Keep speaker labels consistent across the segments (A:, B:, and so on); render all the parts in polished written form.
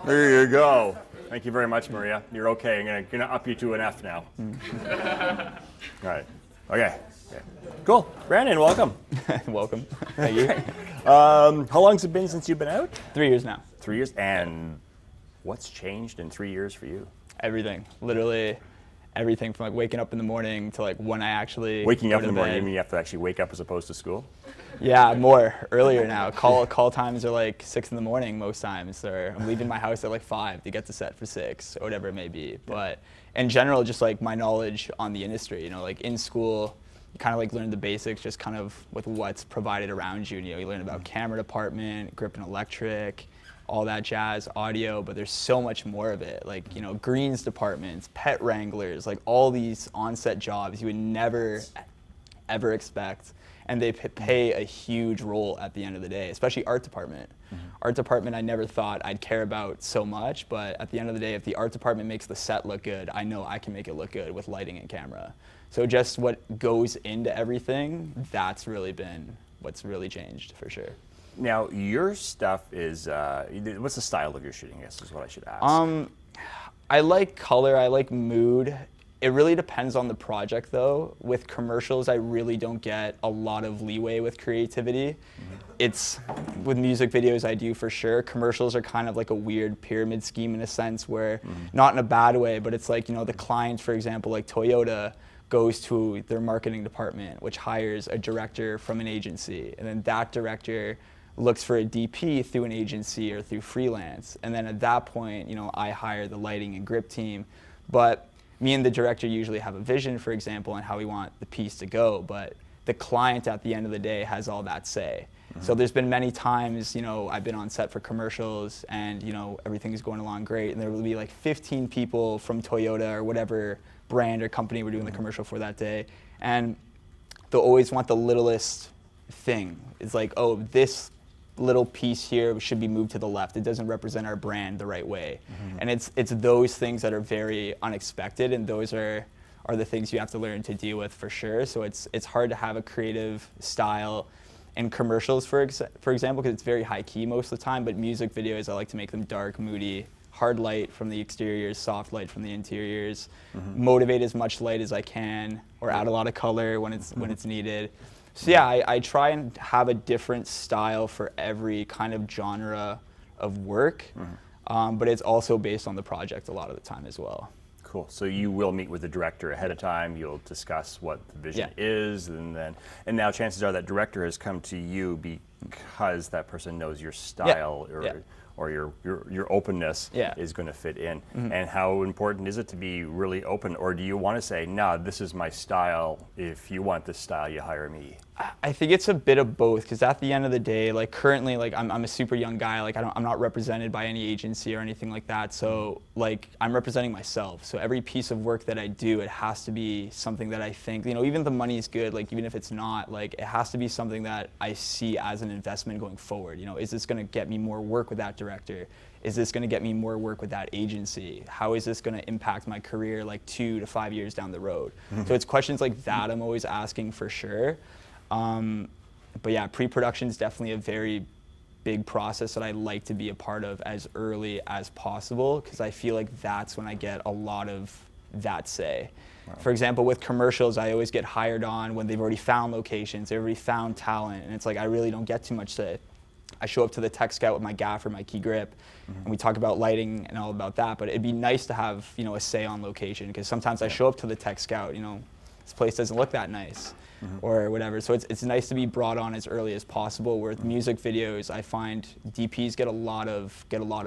A: There you go. Thank you very much, Maria. You're okay. I'm gonna up you to an F now. All right. Okay. Cool. Brandon, welcome.
B: Welcome. Thank you.
A: How long has it been since you've been out?
B: 3 years now.
A: 3 years. And what's changed in 3 years for you?
B: Everything. Literally everything from like waking up in the morning to like when I actually
A: waking up in the morning.
B: bed.
A: You mean you have to actually wake up as opposed to school?
B: Yeah, more earlier now. Call times are like 6 in the morning most times, or I'm leaving my house at like 5 to get to set for 6 or whatever it may be. But in general, just like my knowledge on the industry, you know, like in school, you kind of like learn the basics just kind of with what's provided around you. You know, you learn about camera department, grip and electric, all that jazz, audio, but there's so much more of it. Like, you know, greens departments, pet wranglers, like all these on-set jobs you would never, ever expect. And they pay a huge role at the end of the day, especially art department. Art department, I never thought I'd care about so much, but at the end of the day, if the art department makes the set look good, I know I can make it look good with lighting and camera. So just what goes into everything, that's really been what's really changed for sure.
A: Now, your stuff is, what's the style of your shooting, I guess, is what I should ask.
B: I like color, I like mood. It really depends on the project though. With commercials, I really don't get a lot of leeway with creativity. It's, with music videos I do for sure. Commercials are kind of like a weird pyramid scheme in a sense where, not in a bad way, but it's like, you know, the client, for example, like Toyota, goes to their marketing department, which hires a director from an agency. And then that director looks for a DP through an agency or through freelance. And then at that point, you know, I hire the lighting and grip team. But me and the director usually have a vision, for example, on how we want the piece to go. But the client at the end of the day has all that say. So there's been many times, you know, I've been on set for commercials and, you know, everything's going along great. And there will be like 15 people from Toyota or whatever brand or company we're doing the commercial for that day. And they'll always want the littlest thing. It's like, oh, this little piece here should be moved to the left. It doesn't represent our brand the right way. And it's those things that are very unexpected, and those are the things you have to learn to deal with for sure. So it's hard to have a creative style in commercials, for example, because it's very high key most of the time, but music videos, I like to make them dark, moody, hard light from the exteriors, soft light from the interiors, motivate as much light as I can, or add a lot of color when it's needed. So yeah, I try and have a different style for every kind of genre of work, but it's also based on the project a lot of the time as well.
A: Cool. So you will meet with the director ahead of time. You'll discuss what the vision is, and now chances are that director has come to you because that person knows your style or your openness is going to fit in. And how important is it to be really open, or do you want to say, no, this is my style. If you want this style, you hire me?
B: I think it's a bit of both, because at the end of the day, like currently, like I'm a super young guy. Like I'm not represented by any agency or anything like that. So like I'm representing myself. So every piece of work that I do, it has to be something that I think, you know, even the money is good. Like even if it's not, like it has to be something that I see as an investment going forward. You know, is this going to get me more work with that director? Is this going to get me more work with that agency? How is this going to impact my career like 2 to 5 years down the road? So it's questions like that I'm always asking for sure. But yeah, pre-production is definitely a very big process that I like to be a part of as early as possible, because I feel like that's when I get a lot of that say. For example, with commercials, I always get hired on when they've already found locations, they've already found talent, and it's like I really don't get too much say. I show up to the tech scout with my gaffer, my key grip, and we talk about lighting and all about that, but it'd be nice to have, you know, a say on location, because sometimes I show up to the tech scout, you know, this place doesn't look that nice. Or whatever. So it's nice to be brought on as early as possible. Where with music videos, I find DPs get a lot of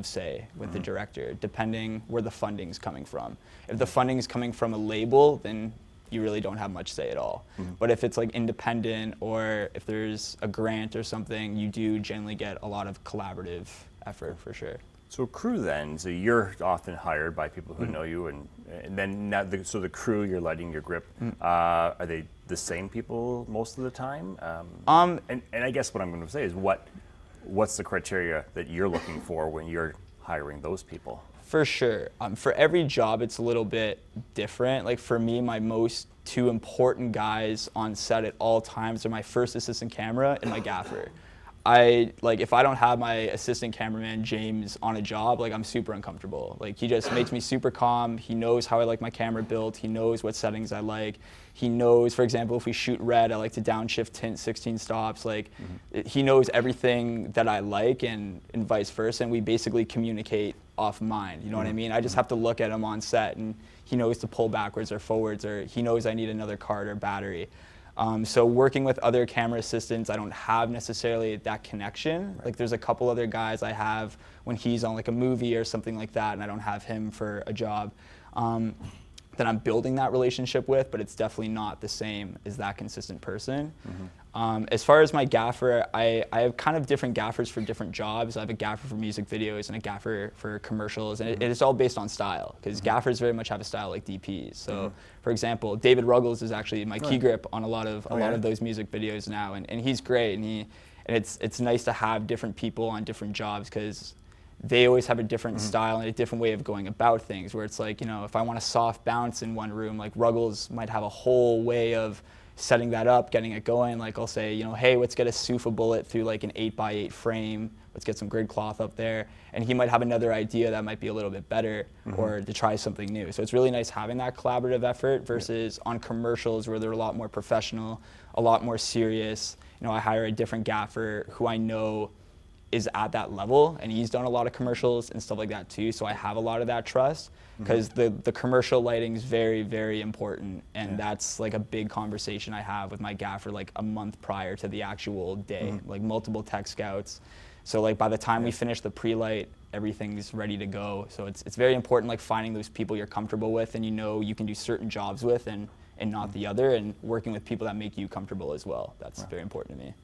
B: say with the director, depending where the funding's coming from. If the funding's coming from a label, then you really don't have much say at all. But if it's like independent, or if there's a grant or something, you do generally get a lot of collaborative effort for sure.
A: So crew then, so you're often hired by people who know you, and then now so the crew, you're lighting, your grip, are they the same people most of the time? And I guess what I'm going to say is what's the criteria that you're looking for when you're hiring those people?
B: For sure. For every job, it's a little bit different. Like for me, my most 2 important guys on set at all times are my first assistant camera and my gaffer. if I don't have my assistant cameraman James on a job, like I'm super uncomfortable. Like he just makes me super calm. He knows how I like my camera built. He knows what settings I like. He knows, for example, if we shoot red, I like to downshift tint 16 stops. Like he knows everything that I like and vice versa. And we basically communicate off mind. You know what I mean? I just have to look at him on set and he knows to pull backwards or forwards, or he knows I need another card or battery. So working with other camera assistants, I don't have necessarily that connection. Right. Like there's a couple other guys I have when he's on like a movie or something like that, and I don't have him for a job, that I'm building that relationship with, but it's definitely not the same as that consistent person. As far as my gaffer, I have kind of different gaffers for different jobs. I have a gaffer for music videos and a gaffer for commercials, and it's all based on style, because gaffers very much have a style like DPs. So, for example, David Ruggles is actually my key grip on a lot of those music videos now, and he's great, and it's nice to have different people on different jobs, because they always have a different style and a different way of going about things, where it's like, you know, if I want a soft bounce in one room, like Ruggles might have a whole way of setting that up, getting it going. Like I'll say, you know, hey, let's get a Sufa bullet through like an 8x8 frame. Let's get some grid cloth up there. And he might have another idea that might be a little bit better, or to try something new. So it's really nice having that collaborative effort versus on commercials where they're a lot more professional, a lot more serious. You know, I hire a different gaffer who I know is at that level, and he's done a lot of commercials and stuff like that too, so I have a lot of that trust, because the commercial lighting is very, very important, and that's like a big conversation I have with my gaffer like a month prior to the actual day, like multiple tech scouts. So like by the time we finish the pre-light, everything's ready to go. So it's very important, like finding those people you're comfortable with and you know you can do certain jobs with and not the other, and working with people that make you comfortable as well. That's very important to me.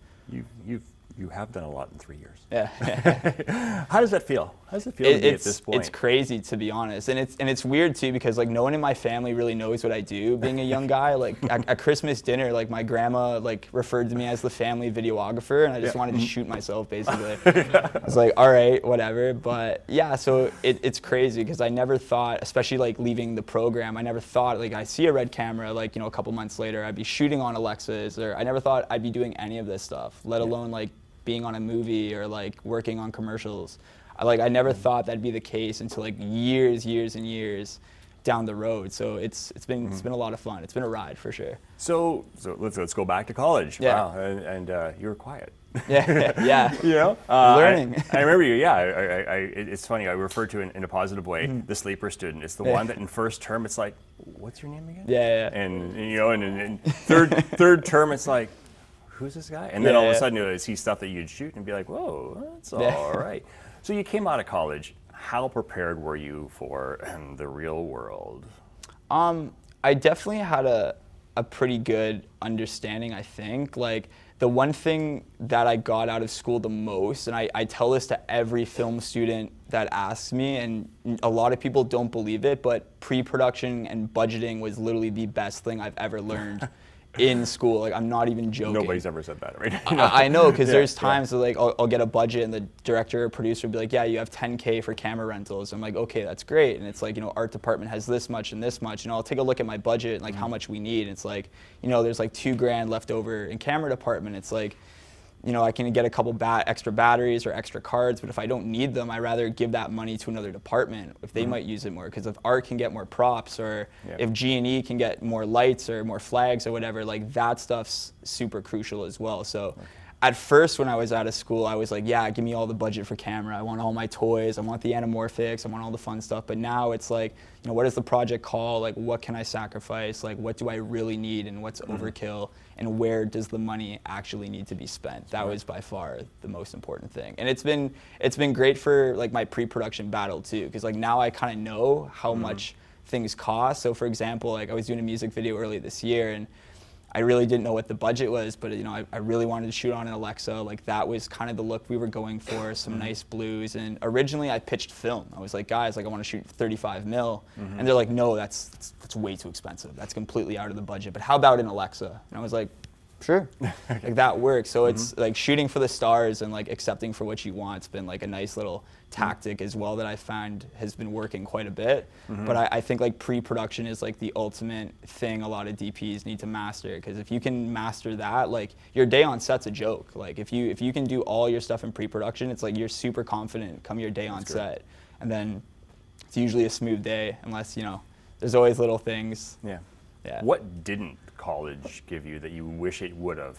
A: You have done a lot in 3 years.
B: Yeah.
A: How does that feel? How does it feel to be at this point?
B: It's crazy, to be honest, and it's weird too, because like no one in my family really knows what I do. Being a young guy, like at Christmas dinner, like my grandma like referred to me as the family videographer, and I just wanted to shoot myself basically. I was like, all right, whatever. But yeah, so it's crazy, because I never thought, especially like leaving the program, I never thought like I see a red camera, like, you know, a couple months later I'd be shooting on Alexas, or I never thought I'd be doing any of this stuff, let alone like being on a movie or like working on commercials. I never thought that'd be the case until like years and years down the road. So it's been a lot of fun. It's been a ride for sure.
A: So let's go back to college.
B: Yeah.
A: Wow, and you were quiet.
B: Yeah.
A: You know,
B: learning.
A: I remember you. Yeah, it's funny. I refer to it in a positive way. The sleeper student. It's the one that in first term it's like, what's your name again?
B: Yeah.
A: And you know, and in third term it's like, who's this guy? And then all of a sudden you see stuff that you'd shoot and be like, whoa, that's all right. So you came out of college. How prepared were you for the real world?
B: I definitely had a pretty good understanding, I think. Like the one thing that I got out of school the most, and I tell this to every film student that asks me, and a lot of people don't believe it, but pre-production and budgeting was literally the best thing I've ever learned in school. Like I'm not even joking.
A: Nobody's ever said that, right?
B: I know, because there's times that like I'll get a budget and the director or producer will be like, yeah, you have $10K for camera rentals. I'm like, okay, that's great. And it's like, you know, art department has this much and this much. You know, I'll take a look at my budget and like how much we need. It's like, you know, there's like $2,000 left over in camera department. It's like, you know, I can get a couple extra batteries or extra cards, but if I don't need them, I'd rather give that money to another department if they might use it more. Because if art can get more props, or if G&E can get more lights or more flags or whatever, like that stuff's super crucial as well. So at first when I was out of school, I was like, yeah, give me all the budget for camera. I want all my toys. I want the anamorphics. I want all the fun stuff. But now it's like, you know, what does the project call? Like, what can I sacrifice? Like, what do I really need, and what's overkill? And where does the money actually need to be spent? That was by far the most important thing. And it's been great for like my pre-production battle too, because like now I kind of know how much things cost. So for example, like I was doing a music video early this year, and I really didn't know what the budget was, but you know, I really wanted to shoot on an Alexa. Like that was kind of the look we were going for, some nice blues. And originally I pitched film. I was like, guys, like I want to shoot 35 mil. And they're like, no, that's way too expensive. That's completely out of the budget. But how about an Alexa? And I was like, Sure. Like that works. So it's like shooting for the stars and like accepting for what you want. It's been like a nice little tactic as well that I find has been working quite a bit. But I think like pre-production is like the ultimate thing a lot of DPs need to master, because if you can master that, like your day on set's a joke. Like if you can do all your stuff in pre-production, it's like you're super confident come your day on set. And then it's usually a smooth day, unless, you know, there's always little things.
A: Yeah.
B: Yeah.
A: What didn't college give you that you wish it would have?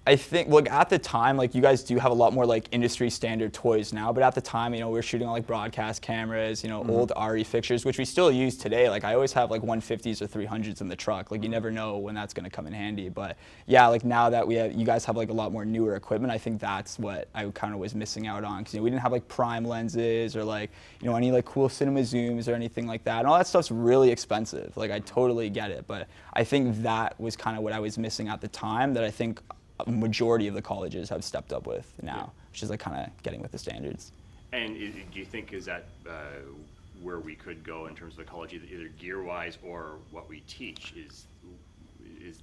B: I think, like at the time, like you guys do have a lot more like industry standard toys now, but at the time, you know, we were shooting on like broadcast cameras, you know, old RE fixtures, which we still use today. Like I always have like 150s or 300s in the truck. Like you never know when that's gonna come in handy. But yeah, like now that you guys have like a lot more newer equipment, I think that's what I kind of was missing out on. Cause you know, we didn't have like prime lenses or like, you know, any like cool cinema zooms or anything like that. And all that stuff's really expensive. Like I totally get it. But I think that was kind of what I was missing at the time that I think a majority of the colleges have stepped up with now, which is like kind of getting with the standards.
A: And do you think is that where we could go in terms of the college, either gear-wise or what we teach? Is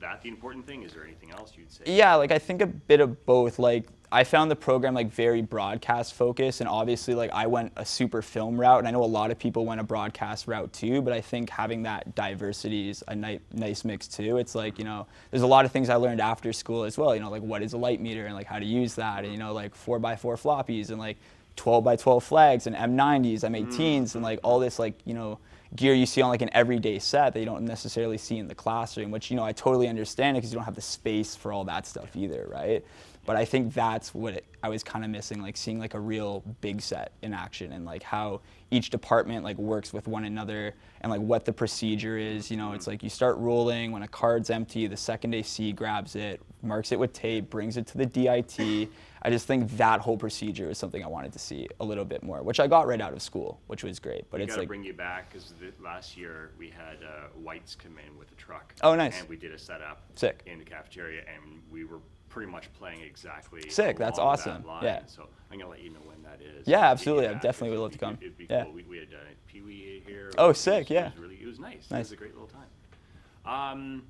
A: that the important thing? Is there anything else you'd say?
B: Yeah, like I think a bit of both. Like I found the program like very broadcast focused, and obviously like I went a super film route, and I know a lot of people went a broadcast route too, but I think having that diversity is a nice mix too. It's like, you know, there's a lot of things I learned after school as well, you know, like what is a light meter and like how to use that, and you know, like 4x4 floppies and like 12x12 flags and M90s, M18s, and like all this like, you know, gear you see on like an everyday set that you don't necessarily see in the classroom, which, you know, I totally understand it because you don't have the space for all that stuff either, right? But I think that's what I was kind of missing, like seeing like a real big set in action and like how each department like works with one another and like what the procedure is. You know, it's like you start rolling, when a card's empty, the second AC grabs it, marks it with tape, brings it to the DIT. I just think that whole procedure is something I wanted to see a little bit more, which I got right out of school, which was great. But it's like,
A: bring you back because last year we had Whites come in with a truck.
B: Oh, nice.
A: And we did a setup
B: Sick.
A: in the cafeteria, and we were pretty much playing exactly
B: Sick. That's awesome.
A: that line.
B: Yeah.
A: So I'm gonna let you know when that is.
B: Yeah, absolutely. I definitely would love to come.
A: It'd be
B: Yeah.
A: cool. We had Pee Wee here.
B: Oh, sick. Yeah.
A: It was nice. It
B: Nice.
A: was a great little time.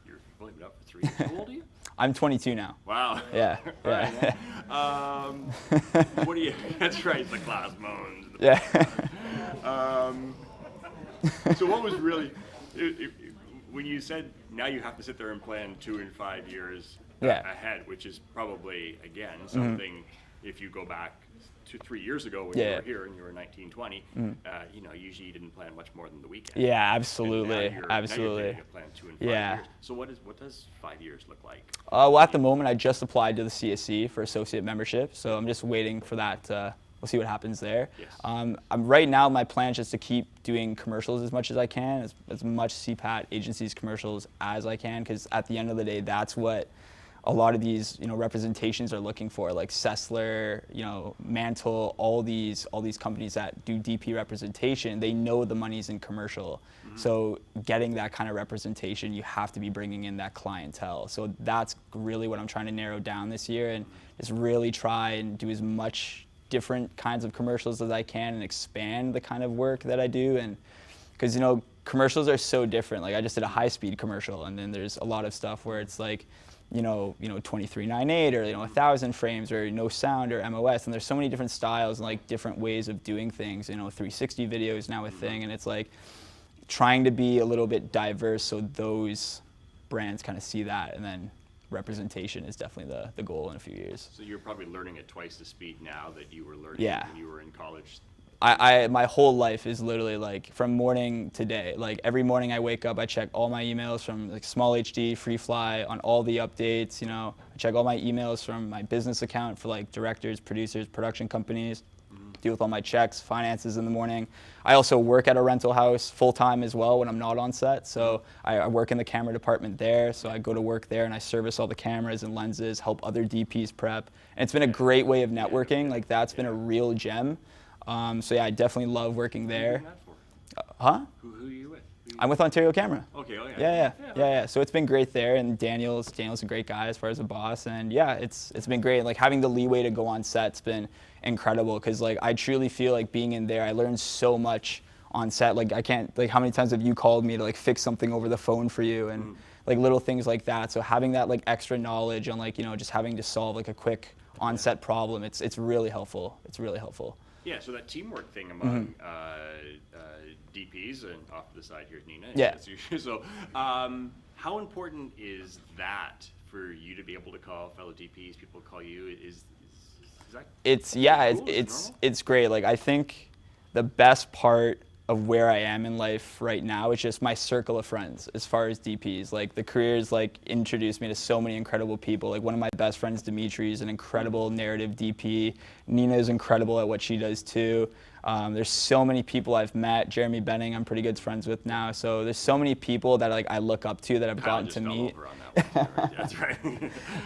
A: You've only been up for 3 years. How old are you?
B: I'm 22 now.
A: Wow.
B: Yeah.
A: Right,
B: Yeah.
A: What do you? That's right. The class moans.
B: Yeah.
A: So what was really, when you said now you have to sit there and plan 2 and 5 years ahead, which is probably, again, something, if you go back to 3 years ago when you were here and you were 19, 20, you know, usually you didn't plan much more than the weekend.
B: Yeah, absolutely.
A: Now
B: absolutely.
A: you're planning to plan 2 and 5 years. So what does 5 years look like?
B: Well, at the moment, I just applied to the CSC for associate membership, so I'm just waiting for that. We'll see what happens there.
A: Yes.
B: I'm right now, my plan is just to keep doing commercials as much as I can, as much CPAT agencies commercials as I can, because at the end of the day, that's what a lot of these, you know, representations are looking for, like Sessler, you know, Mantle, all these companies that do DP representation. They know the money's in commercial. So getting that kind of representation, you have to be bringing in that clientele. So that's really what I'm trying to narrow down this year, and just really try and do as much different kinds of commercials as I can and expand the kind of work that I do. And because, you know, commercials are so different. Like I just did a high-speed commercial, and then there's a lot of stuff where it's like, you know, 2398 or, you know, 1,000 frames or no sound or MOS, and there's so many different styles and like different ways of doing things. You know, 360 video is now a thing, and it's like trying to be a little bit diverse so those brands kind of see that, and then representation is definitely the goal in a few years.
A: So you're probably learning at twice the speed now that you were learning when you were in college.
B: My whole life is literally like from morning to day. Like every morning I wake up, I check all my emails from like Small HD, Freefly, on all the updates. You know, I check all my emails from my business account for like directors, producers, production companies. Deal with all my checks, finances in the morning. I also work at a rental house full time as well when I'm not on set. So I work in the camera department there. So I go to work there and I service all the cameras and lenses, help other DPs prep. And it's been a great way of networking. Like that's been a real gem. So yeah, I definitely love working there.
A: Who are you with?
B: I'm with Ontario Camera.
A: Okay, oh yeah.
B: Yeah. So it's been great there, and Daniel's a great guy as far as a boss, and yeah, it's been great. Like having the leeway to go on set's been incredible, because like I truly feel like being in there, I learned so much on set. Like I can't, like how many times have you called me to like fix something over the phone for you, and like little things like that. So having that like extra knowledge on like, you know, just having to solve like a quick on-set problem, it's really helpful. It's really helpful.
A: Yeah, so that teamwork thing among DPs, and off to the side here's Nina.
B: Yeah.
A: So how important is that for you to be able to call fellow DPs, people call you? Is that cool?
B: It's great. Like I think the best part of where I am in life right now is just my circle of friends as far as DPs. Like the careers like introduced me to so many incredible people. Like one of my best friends, Dimitri, is an incredible narrative DP. Nina is incredible at what she does too. There's so many people I've met. Jeremy Benning, I'm pretty good friends with now. So there's so many people that like I look up to that I've gotten to meet.
A: That's right.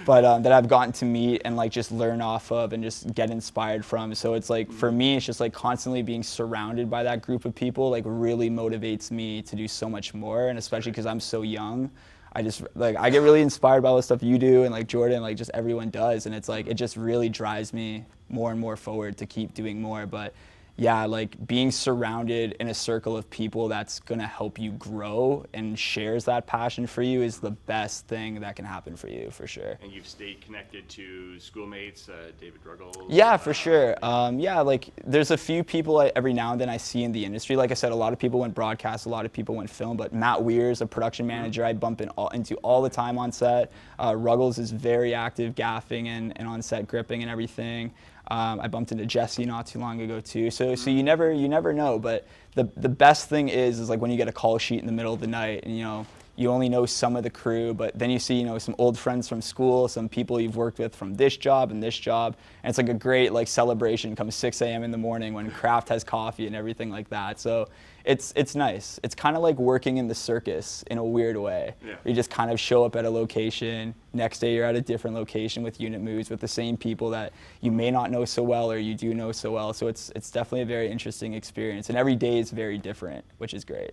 B: But that I've gotten to meet and like just learn off of and just get inspired from. So it's like for me, it's just like constantly being surrounded by that group of people like really motivates me to do so much more. And especially because I'm so young, I just like I get really inspired by all the stuff you do and like Jordan, like just everyone does. And it's like it just really drives me more and more forward to keep doing more. But yeah, like being surrounded in a circle of people that's gonna help you grow and shares that passion for you is the best thing that can happen for you, for sure.
A: And you've stayed connected to schoolmates, David Ruggles?
B: Yeah, for sure. Yeah, like there's a few people every now and then I see in the industry. Like I said, a lot of people went broadcast, a lot of people went film, but Matt Weir's a production manager I bump into all the time on set. Ruggles is very active gaffing and on set gripping and everything. I bumped into Jesse not too long ago too. So you never know. But the best thing is like when you get a call sheet in the middle of the night and you only know some of the crew, but then you see some old friends from school, some people you've worked with from this job and this job, and it's like a great like celebration come 6 a.m. in the morning when Kraft has coffee and everything like that. So it's nice. It's kind of like working in the circus in a weird way.
A: Yeah.
B: You just kind of show up at a location. Next day you're at a different location with unit moves with the same people that you may not know so well or you do know so well. So it's definitely a very interesting experience, and every day is very different, which is great.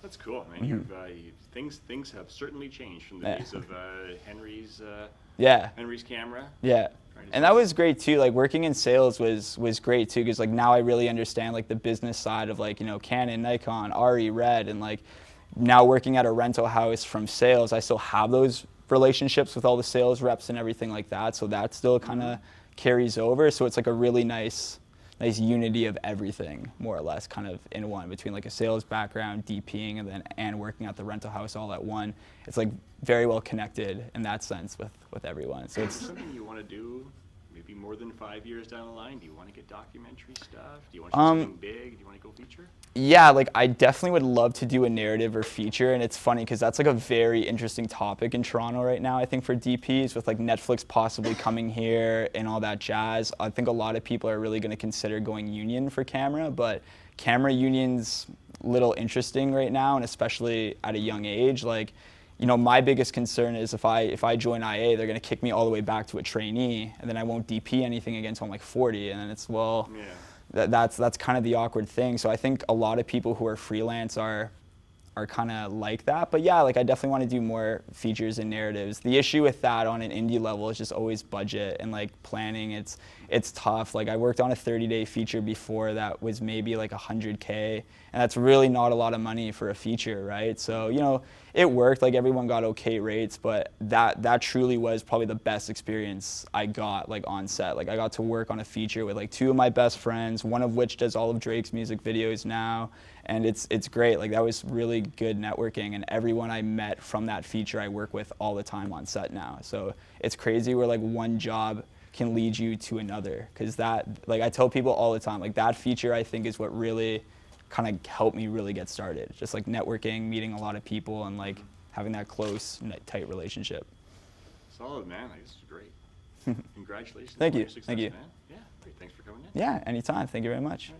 A: That's cool, man. Things have certainly changed from the days of Henry's camera.
B: Yeah. And that was great too. Like working in sales was great too, because like now I really understand like the business side of like Canon, Nikon, RE, Red, and like now working at a rental house from sales, I still have those relationships with all the sales reps and everything like that. So that still kind of carries over. So it's like a really nice unity of everything, more or less, kind of in one, between like a sales background, DPing, and working at the rental house all at one. It's like very well connected in that sense with everyone. So it's
A: something you want to do maybe more than 5 years down the line. Do you want to get documentary stuff? Do you want to do something big? Do you want to go feature?
B: Yeah, like I definitely would love to do a narrative or feature, and it's funny because that's like a very interesting topic in Toronto right now, I think, for DPs, with like Netflix possibly coming here and all that jazz. I think a lot of people are really going to consider going union for camera, but camera union's a little interesting right now, and especially at a young age. Like, my biggest concern is if I join IA, they're going to kick me all the way back to a trainee, and then I won't DP anything again until I'm like 40, and then it's, well... Yeah. That's kind of the awkward thing. So I think a lot of people who are freelance are kind of like that. But yeah, like I definitely want to do more features and narratives. The issue with that on an indie level is just always budget and like planning. It's tough. Like I worked on a 30-day feature before that was maybe like $100K, and that's really not a lot of money for a feature, right? So it worked. Like everyone got okay rates, but that truly was probably the best experience I got like on set. Like I got to work on a feature with like two of my best friends, one of which does all of Drake's music videos now, and it's great. Like that was really good networking, and everyone I met from that feature I work with all the time on set now. So it's crazy where like one job can lead you to another, because that, like I tell people all the time, like that feature I think is what really kind of helped me really get started. Just like networking, meeting a lot of people, and like having that close, tight relationship.
A: Solid, man. This is great. Congratulations.
B: Thank you.
A: Success,
B: Thank you.
A: Man. Yeah, great. Thanks for coming in.
B: Yeah, anytime. Thank you very much.